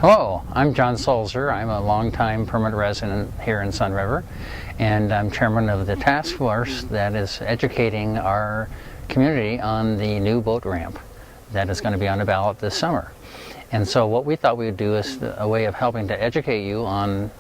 Hello, I'm John Sulzer. I'm a longtime permanent resident here in Sunriver, and I'm chairman of the task force that is educating our community on the new boat ramp that is going to be on the ballot this summer. And so what we thought we would do is a way of helping to educate you on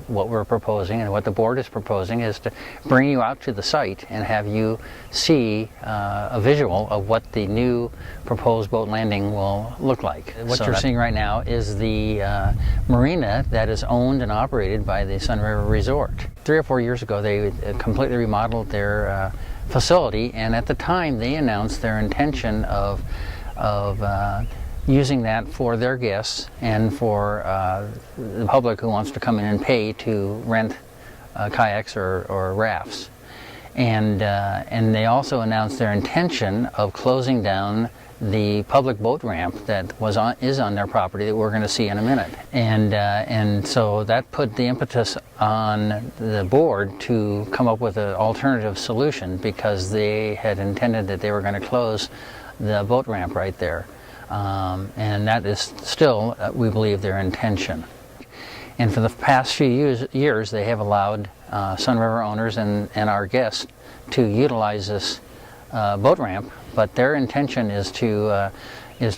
what we're proposing and what the board is proposing is to bring you out to the site and have you see a visual of what the new proposed boat landing will look like. What you're seeing right now is the marina that is owned and operated by the Sunriver Resort. 3 or 4 years ago they completely remodeled their facility, and at the time they announced their intention of using that for their guests and for the public who wants to come in and pay to rent kayaks or rafts. And they also announced their intention of closing down the public boat ramp that is on their property that we're going to see in a minute. And so that put the impetus on the board to come up with an alternative solution, because they had intended that they were going to close the boat ramp right there. And that is still, we believe, their intention. And for the past few years they have allowed Sunriver owners and our guests to utilize this boat ramp, but their intention is to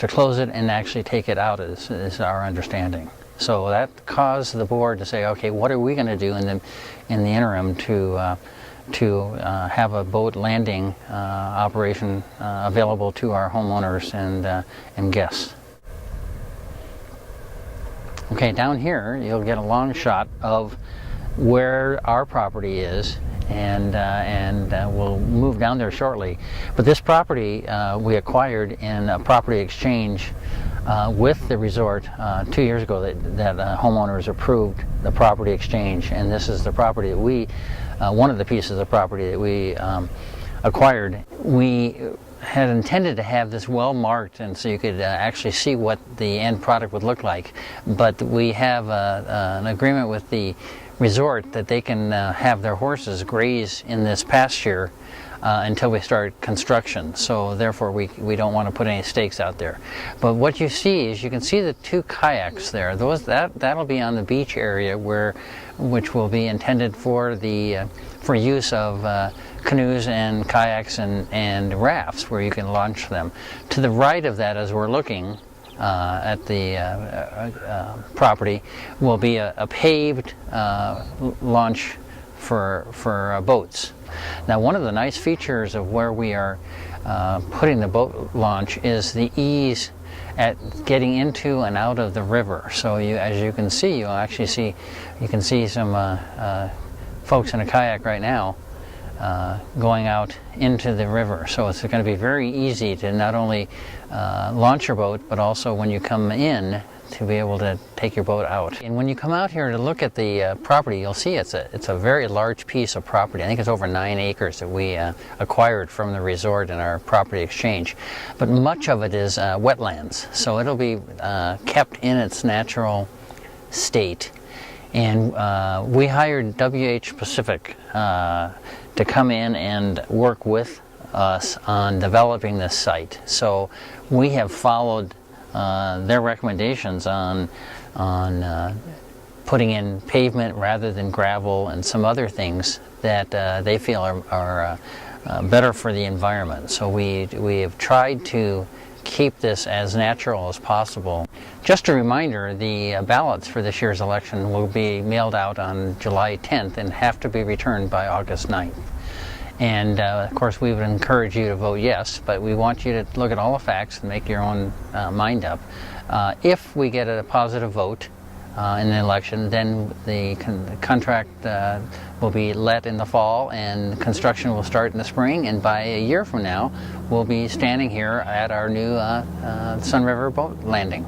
close it and actually take it out, is our understanding. So that caused the board to say, okay, what are we going to do in the interim to have a boat landing operation available to our homeowners and guests. Okay, down here you'll get a long shot of where our property is, and we'll move down there shortly. But this property we acquired in a property exchange with the resort 2 years ago. That homeowners approved the property exchange, and this is the property that we one of the pieces of property that we acquired. We had intended to have this well marked, and so you could actually see what the end product would look like, but we have an agreement with the resort that they can have their horses graze in this pasture until we start construction. So therefore we don't want to put any stakes out there. But what you see is, you can see the 2 kayaks there. That'll be on the beach area which will be intended for use of canoes and kayaks and rafts, where you can launch them. To the right of that, as we're looking at the property, will be a paved launch for boats. Now, one of the nice features of where we are putting the boat launch is the ease at getting into and out of the river. So as you can see, you can see some folks in a kayak right now going out into the river. So it's going to be very easy to not only launch your boat, but also when you come in, to be able to take your boat out. And when you come out here to look at the property, you'll see it's a very large piece of property. I think it's over 9 acres that we acquired from the resort in our property exchange. But much of it is wetlands, so it'll be kept in its natural state. And we hired WH Pacific to come in and work with us on developing this site. So we have followed their recommendations on putting in pavement rather than gravel, and some other things that they feel are better for the environment. So we have tried to keep this as natural as possible. Just a reminder, the ballots for this year's election will be mailed out on July 10th and have to be returned by August 9th. And of course we would encourage you to vote yes, but we want you to look at all the facts and make your own mind up. If we get a positive vote in the election, then the contract will be let in the fall and construction will start in the spring, and by a year from now we'll be standing here at our new Sunriver boat landing.